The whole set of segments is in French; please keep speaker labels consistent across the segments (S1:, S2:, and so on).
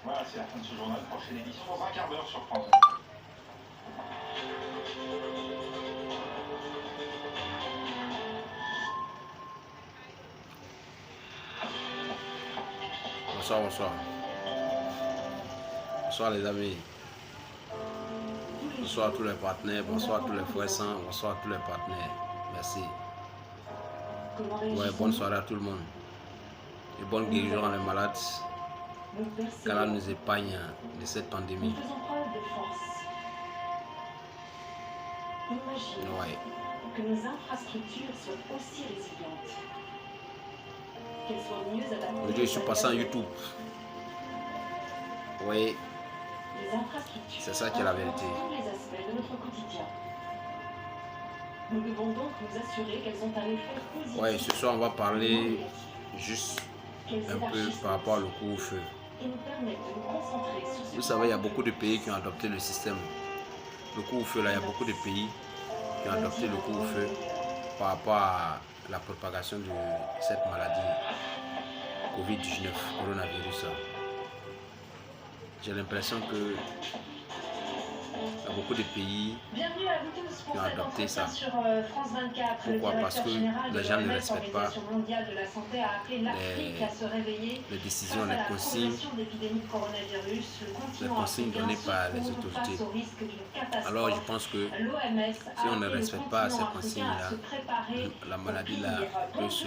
S1: Voilà, c'est la fin de ce journal. Prochaine édition dans un quart d'heure sur France.
S2: Bonsoir, bonsoir. Bonsoir les amis. Bonsoir à tous les partenaires, bonsoir à tous les frères saints, bonsoir à tous les partenaires. Merci. Ouais, bonne soirée à tout le monde. Et bonne guérison à les malades. Qu'Allah nous épargne de cette pandémie. Ouais.
S3: Que nos infrastructures soient aussi résilientes. Qu'elles soient mieux adaptées.
S2: Aujourd'hui, je suis passé en YouTube. Oui. C'est ça qui est la vérité.
S3: Tous les aspects de notre quotidien. Nous devons donc nous assurer qu'elles ont un effet positif.
S2: Ouais, ce soir, on va parler juste un peu par rapport au couvre-feu. Vous savez, il y a beaucoup de pays qui ont adopté le système. Le couvre-feu, là, il y a beaucoup de pays qui ont adopté le couvre-feu par rapport à la propagation de cette maladie Covid-19, coronavirus. J'ai l'impression que il y a beaucoup de pays qui ont adopté ça. Pourquoi? Parce que les gens ne respectent pas les décisions, les consignes données par les autorités. Alors je pense que si on ne respecte pas ces consignes-là, la maladie là peut se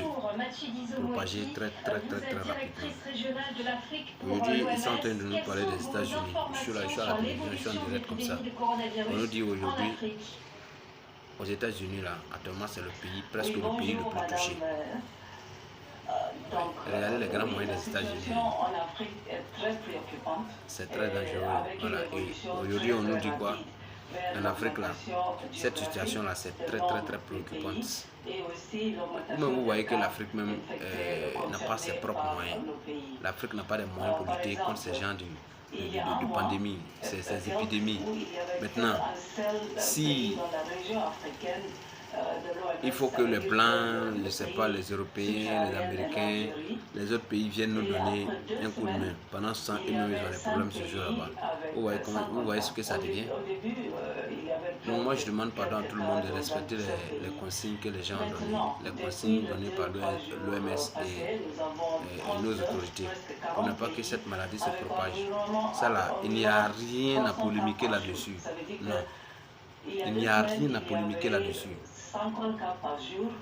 S2: propager très rapidement. Aujourd'hui, ils sont en train de nous parler des États-Unis. Je suis là, je suis à la télévision, je suis en direct comme ça. On nous dit aujourd'hui, aux États-Unis, là, actuellement, c'est le pays, presque le pays le plus touché. Regardez les grands moyens des États-Unis. C'est très dangereux. Voilà. Et aujourd'hui, on nous dit quoi? En Afrique, là, cette situation-là, c'est très préoccupante. Vous voyez que l'Afrique même n'a pas ses propres moyens. L'Afrique n'a pas de moyens pour lutter contre ces gens de pandémie, ces épidémies. Maintenant, si il faut que les Blancs, je ne sais pas, les Européens, les Américains, les autres pays viennent nous donner un coup de main. Pendant ce temps, eux-mêmes, ils ont des problèmes ce jour là-bas. Vous voyez ce que ça devient? Donc moi, je demande pardon à tout le monde de respecter les consignes que les gens ont données, les consignes données par l'OMS et nos autorités, pour ne pas que cette maladie se propage. Ça là, il n'y a rien à polémiquer là-dessus. Non, il n'y a rien à polémiquer là-dessus.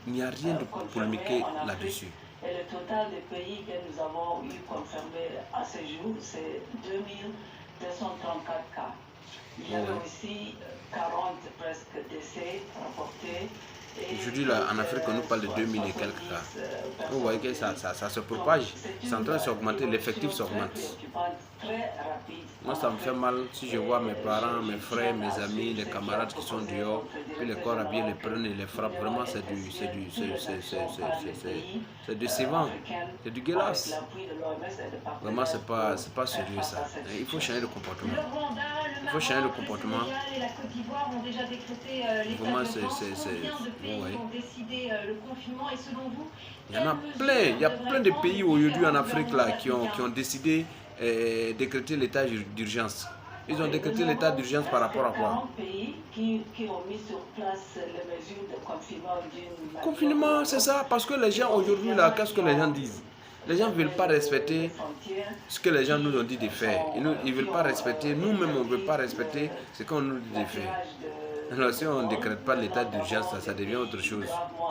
S2: Il n'y a rien de polémiquer là-dessus.
S3: Et le total des pays que nous avons eu confirmés à ce jour, c'est 2234 cas. Il y a aussi 40 presque décès rapportés.
S2: Aujourd'hui, là, en Afrique, on nous parle de 2000 et quelques cas. Vous voyez que ça se propage. C'est en train de s'augmenter, l'effectif s'augmente. Moi, ça me fait mal si je vois mes parents, mes frères, mes amis, les camarades qui sont dehors, puis les corps habillés les prennent et les frappent. Vraiment, c'est décevant. C'est dégueulasse. Vraiment, c'est pas sérieux ça. Il faut changer de comportement. Il faut changer de comportement. Vraiment, ouais. Il y en a plein. Il y a plein de pays aujourd'hui en Afrique là, qui ont décidé de décréter l'état d'urgence. Ils ont décrété l'état d'urgence par rapport à quoi? Confinement, c'est ça. Parce que les gens aujourd'hui là, qu'est-ce que les gens disent? Les gens ne veulent pas respecter ce que les gens nous ont dit de faire. Ils ne veulent pas respecter, nous-mêmes on ne veut pas respecter ce qu'on nous dit de faire. Alors si on ne décrète pas l'état d'urgence, ça devient autre chose.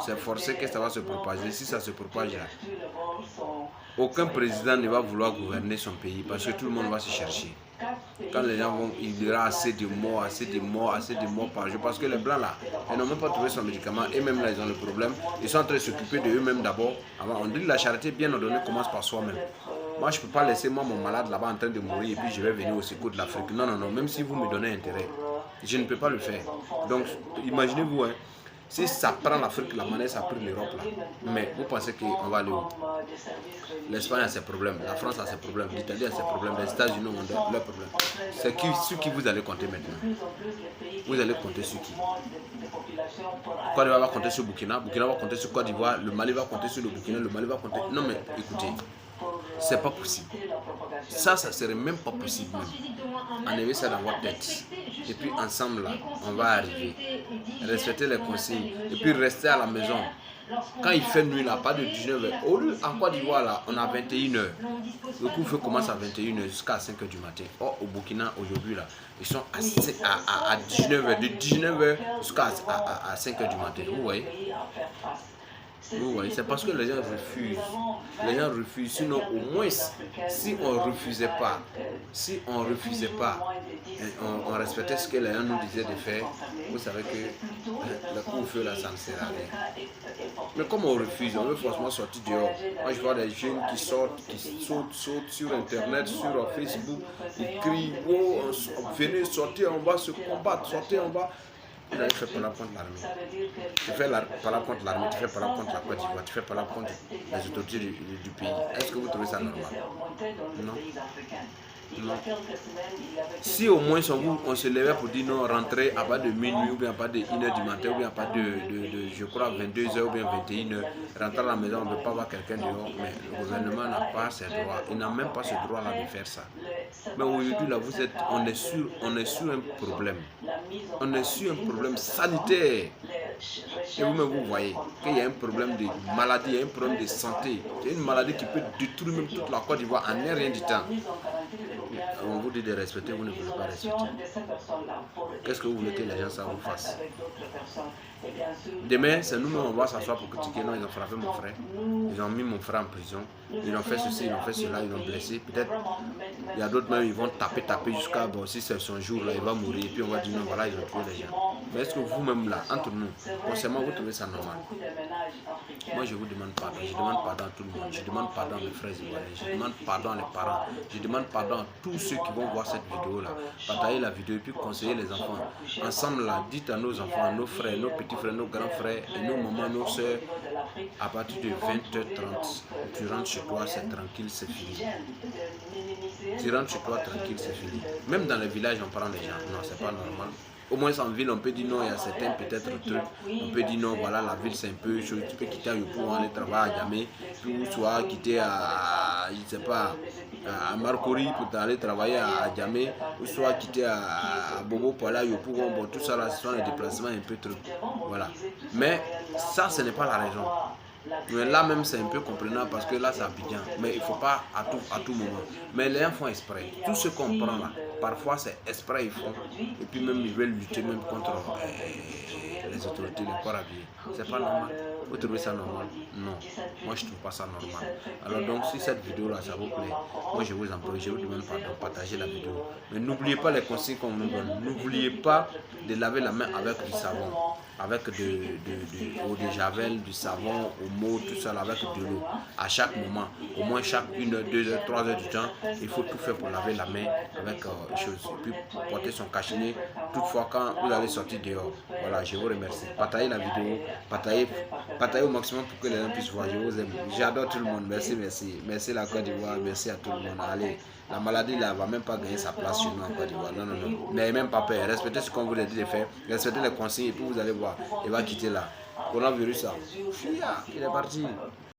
S2: C'est forcé que ça va se propager. Si ça se propage là, aucun président ne va vouloir gouverner son pays parce que tout le monde va se chercher. Quand les gens vont, il y aura assez de morts par jour. Parce que les blancs là, ils n'ont même pas trouvé son médicament. Et même là, ils ont le problème. Ils sont en train de s'occuper de eux-mêmes d'abord. On dit que la charité bien ordonnée commence par soi-même. Moi, je ne peux pas laisser mon malade là-bas en train de mourir et puis je vais venir au secours de l'Afrique. Non, même si vous me donnez intérêt, je ne peux pas le faire. Donc, imaginez-vous, hein, si ça prend l'Afrique, la manière ça prend l'Europe là. Mais vous pensez qu'on va aller où? L'Espagne a ses problèmes, la France a ses problèmes, l'Italie a ses problèmes, les États-Unis ont leurs problèmes. C'est sur qui vous allez compter maintenant? Vous allez compter sur qui? Côte d'Ivoire va compter sur Burkina, Burkina va compter sur Côte d'Ivoire, le Mali va compter sur le Burkina, le Mali va compter... Non mais écoutez, c'est pas possible. Ça serait même pas possible. Enlevez ça dans votre tête. Et puis ensemble, là, on va arriver. Respecter les consignes. Et puis rester à la maison. Quand il fait nuit, là, pas de 19h. En Côte d'Ivoire, là, on a 21h. Le couvre-feu commence à 21h jusqu'à 5h du matin. Or, au Burkina, aujourd'hui, là, ils sont à 19h. De 19h jusqu'à 5h du matin. Vous voyez? Vous voyez, c'est parce que les gens refusent. Les gens refusent. Sinon, au moins, si on refusait pas, on respectait ce que les gens nous disaient de faire, vous savez que le couvre-feu là, ça ne sert à rien. Mais comme on refuse, on veut forcément sortir dehors. Moi, je vois des jeunes qui sautent sur Internet, sur Facebook, ils crient, oh, venez sortir, on va se combattre, sortez, on va. Vous avez fait par la contre l'armée. Tu fais par la contre l'armée, tu fais par la contre la Côte d'Ivoire, tu fais par la contre les autorités du pays. Est-ce que vous trouvez ça normal? Non. Non. Si au moins on se levait pour dire non, rentrer à pas de minuit ou bien à pas de 1h du matin ou bien à pas de je crois 22h ou bien 21h, rentrer à la maison, on ne peut pas voir quelqu'un dehors, mais le gouvernement n'a pas ce droit, il n'a même pas ce droit là de faire ça. Mais aujourd'hui là, on est sur un problème. On est sur un problème sanitaire. Et vous-même vous voyez qu'il y a un problème de maladie, il y a un problème de santé. C'est une maladie qui peut détruire même toute la Côte d'Ivoire en rien du temps. On vous dit de respecter, vous ne voulez pas respecter. Qu'est-ce que vous voulez que les gens ça vous fassent? Demain, c'est nous-mêmes, on va s'asseoir pour critiquer. Non, ils ont frappé mon frère. Ils ont mis mon frère en prison. Ils ont fait ceci, ils ont fait cela, ils ont blessé. Peut-être, il y a d'autres même, ils vont taper jusqu'à, bon, si c'est son jour, là, il va mourir. Et puis on va dire, non, voilà, ils ont tué les gens. Mais est-ce que vous-même, là, entre nous, forcément, vous trouvez ça normal? Moi, je vous demande pardon. Je demande pardon à tout le monde. Je demande pardon à mes frères ivoiriens. Je demande pardon à les parents. Je demande pardon à tous ceux qui vont voir cette vidéo-là. Partagez la vidéo et puis conseillez les enfants. Ensemble, là, dites à nos enfants, à nos frères, nos petits frères, nos grands frères et nos mamans, nos soeurs, à partir de 20h30, tu rentres chez toi, c'est tranquille, c'est fini. Tu rentres chez toi, tranquille, c'est fini. Même dans les villages, on prend les gens. Non, c'est pas normal. Au moins en ville, on peut dire non, il y a certains peut-être trucs. On peut dire non, voilà, la ville c'est un peu chaud. Tu peux quitter à Yopou, aller travailler à Djamé, puis soit quitter à, je ne sais pas, à Marcory pour aller travailler à Djamé, ou soit quitter à Bobo pour aller à Yopou. Bon, tout ça là, ce sont les déplacements un peu trucs. Voilà. Mais ça, ce n'est pas la raison. Mais là même c'est un peu comprenable parce que là c'est Abidjan, mais il ne faut pas à tout moment. Mais les gens font exprès. Tout ce qu'on prend là, parfois c'est exprès ils font. Et puis même ils veulent lutter même contre les autorités, les corps habillés. C'est pas normal. Vous trouvez ça normal? Non. Moi je trouve pas ça normal. Alors donc si cette vidéo là ça vous plaît, moi je vous en prie, je vous demande pardon, partagez la vidéo. Mais n'oubliez pas les consignes qu'on nous donne. N'oubliez pas de laver la main avec du savon, avec eau de javel, du savon, mot, tout ça avec de l'eau à chaque moment, au moins chaque 1 heure, 2 heures, 3 heures du temps, il faut tout faire pour laver la main avec chose, puis porter son cache-nez toutefois quand vous allez sortir dehors. Voilà, je vous remercie. Partagez la vidéo, partagez au maximum pour que les gens puissent voir. Je vous aime, j'adore tout le monde. Merci, merci. Merci la Côte d'Ivoire, merci à tout le monde. Allez, la maladie là va même pas gagner sa place chez nous en Côte d'Ivoire. Non, non, non. N'ayez même pas peur. Respectez ce qu'on vous a dit de faire. Respectez les consignes et puis vous allez voir. Il va quitter là. Coronavirus, il est parti.